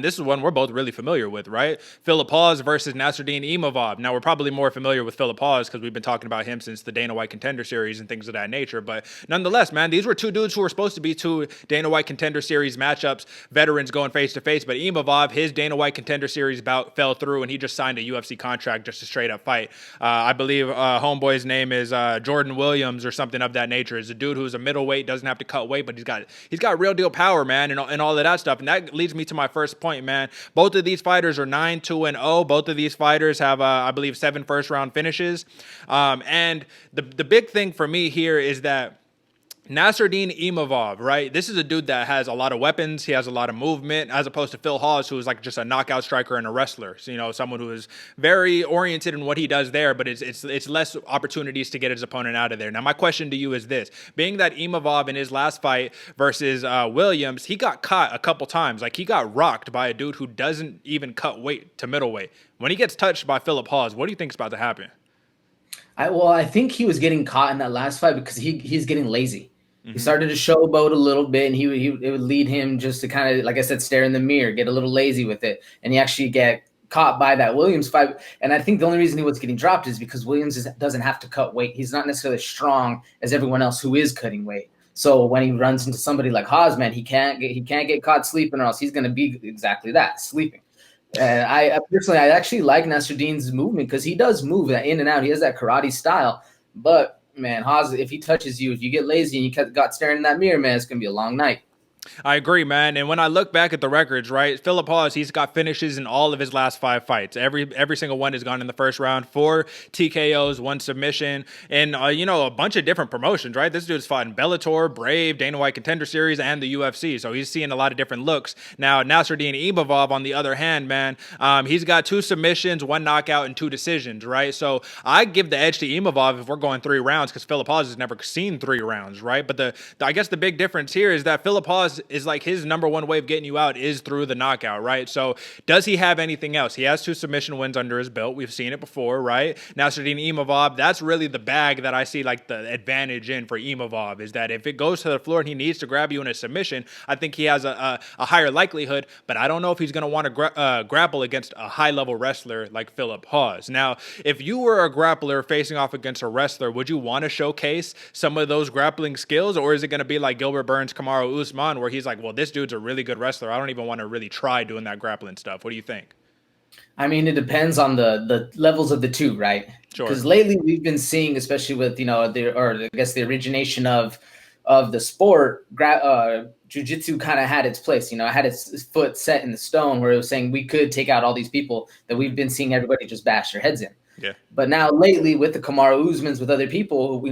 This is one we're both really familiar with, right? Philip Hawes versus Nasruddin Imavov. Now, we're probably more familiar with Philip Hawes because we've been talking about him since the Dana White Contender Series and things of that nature. But nonetheless, man, these were two dudes who were supposed to be two Dana White Contender Series matchups, veterans going face to face. But Imavov, his Dana White Contender Series bout fell through, and he just signed a UFC contract just to straight up fight. I believe homeboy's name is Jordan Williams or something of that nature. Is a dude who's a middleweight, doesn't have to cut weight, but he's got real deal power, man, and all of that stuff. And that leads me to my first point, man. Both of these fighters are 9-2-0. Both of these fighters have, I believe, 7 first-round finishes. And the big thing for me here is that Nasruddin Imavov, right? This is a dude that has a lot of weapons. He has a lot of movement, as opposed to Phil Hawes, who is like just a knockout striker and a wrestler. So, someone who is very oriented in what he does there, but it's less opportunities to get his opponent out of there. Now, my question to you is this: being that Imavov in his last fight versus Williams, he got caught a couple times. Like, he got rocked by a dude who doesn't even cut weight to middleweight. When he gets touched by Philip Hawes, what do you think is about to happen? I think he was getting caught in that last fight because he's getting lazy. He started to showboat a little bit, and it would lead him just to kind of, like I said, stare in the mirror, get a little lazy with it, and he actually get caught by that Williams fight. And I think the only reason he was getting dropped is because Williams doesn't have to cut weight. He's not necessarily as strong as everyone else who is cutting weight. So when he runs into somebody like Hawes, man, he can't get caught sleeping, or else he's going to be exactly that, sleeping. And I personally, I actually like Nasruddin's movement because he does move that in and out. He has that karate style, but man, Hawes, if he touches you, if you get lazy and you got staring in that mirror, man, it's gonna be a long night. I agree, man. And when I look back at the records, right, Philip Hawes, he's got finishes in all of his last 5 fights. Every single one has gone in the first round. 4 TKOs, 1 submission, and a bunch of different promotions, right? This dude's fought in Bellator, Brave, Dana White Contender Series, and the UFC. So he's seeing a lot of different looks. Now, Nasruddin Imavov, on the other hand, man, he's got 2 submissions, 1 knockout, and 2 decisions, right? So I give the edge to Imavov if we're going 3 rounds, because Philip Hawes has never seen 3 rounds, right? But I guess the big difference here is that Philip Hawes is like, his number one way of getting you out is through the knockout, right? So does he have anything else? He has 2 submission wins under his belt. We've seen it before, right? Nasruddin Imavov, that's really the bag that I see like the advantage in for Imavov, is that if it goes to the floor and he needs to grab you in a submission, I think he has a higher likelihood, but I don't know if he's going to want to grapple against a high-level wrestler like Philip Hawes. Now, if you were a grappler facing off against a wrestler, would you want to showcase some of those grappling skills, or is it going to be like Gilbert Burns, Kamaru Usman, where he's like, well, this dude's a really good wrestler, I don't even want to really try doing that grappling stuff? What do you think? I mean, it depends on the levels of the two, right? Sure. Because lately we've been seeing, especially with the origination of the sport, jiu-jitsu kind of had its place. It had its foot set in the stone where it was saying we could take out all these people that we've been seeing everybody just bash their heads in. Yeah. But now lately with the Kamaru Usmans, with other people,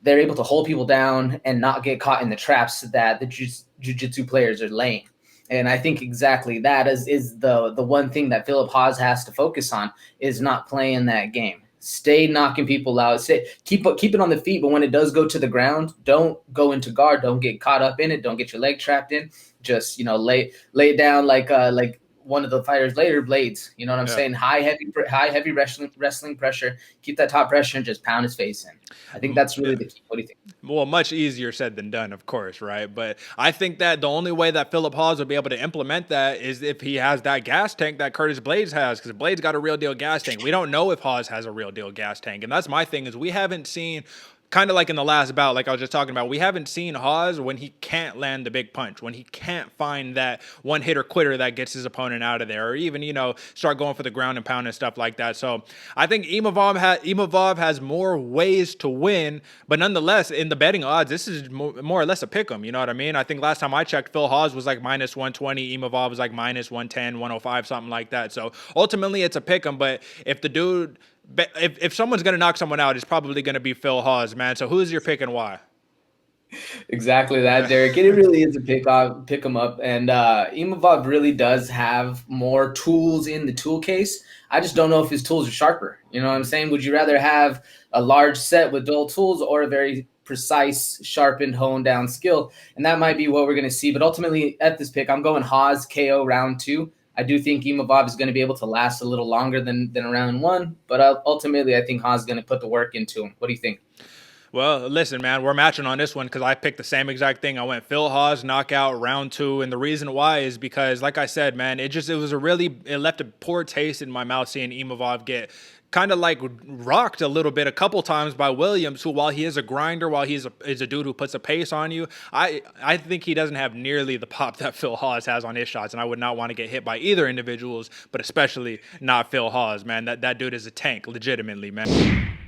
they're able to hold people down and not get caught in the traps that the jiu-jitsu players are laying. And I think exactly that is the one thing that Philip Hawes has to focus on, is not playing that game. Stay knocking people out. Keep it on the feet, but when it does go to the ground, don't go into guard. Don't get caught up in it. Don't get your leg trapped in. Just lay it down like one of the fighters later, Blades. You know what I'm saying? High heavy wrestling pressure. Keep that top pressure and just pound his face in. I think that's really the key. What do you think? Well, much easier said than done, of course, right? But I think that the only way that Philip Hawes would be able to implement that is if he has that gas tank that Curtis Blades has, because Blades got a real deal gas tank. We don't know if Hawes has a real deal gas tank, and that's my thing, is we haven't seen, kind of like in the last bout, like I was just talking about, we haven't seen Hawes when he can't land the big punch, when he can't find that one hitter quitter that gets his opponent out of there, or even, start going for the ground and pound and stuff like that. So I think Imavov has more ways to win, but nonetheless, in the betting odds, this is more or less a pick 'em. You know what I mean? I think last time I checked, Phil Hawes was like minus 120, Imavov was like minus 110, 105, something like that. So ultimately, it's a pick 'em, but if the dude... If someone's going to knock someone out, it's probably going to be Phil Hawes, man. So who's your pick and why? Exactly that, Derek. It really is a pick 'em up. And Imavov really does have more tools in the tool case. I just don't know if his tools are sharper. You know what I'm saying? Would you rather have a large set with dull tools, or a very precise, sharpened, honed down skill? And that might be what we're going to see. But ultimately, at this pick, I'm going Hawes KO round 2. I do think Imavov is going to be able to last a little longer than round 1, but ultimately I think Hawes is going to put the work into him. What do you think? Well, listen, man, we're matching on this one because I picked the same exact thing. I went Phil Hawes knockout round 2, and the reason why is because, like I said, man, it left a poor taste in my mouth seeing Imavov get kind of like rocked a little bit a couple times by Williams, who, while he is a grinder, while is a dude who puts a pace on you, I think he doesn't have nearly the pop that Phil Hawes has on his shots, and I would not want to get hit by either individuals, but especially not Phil Hawes, man. That dude is a tank, legitimately, man.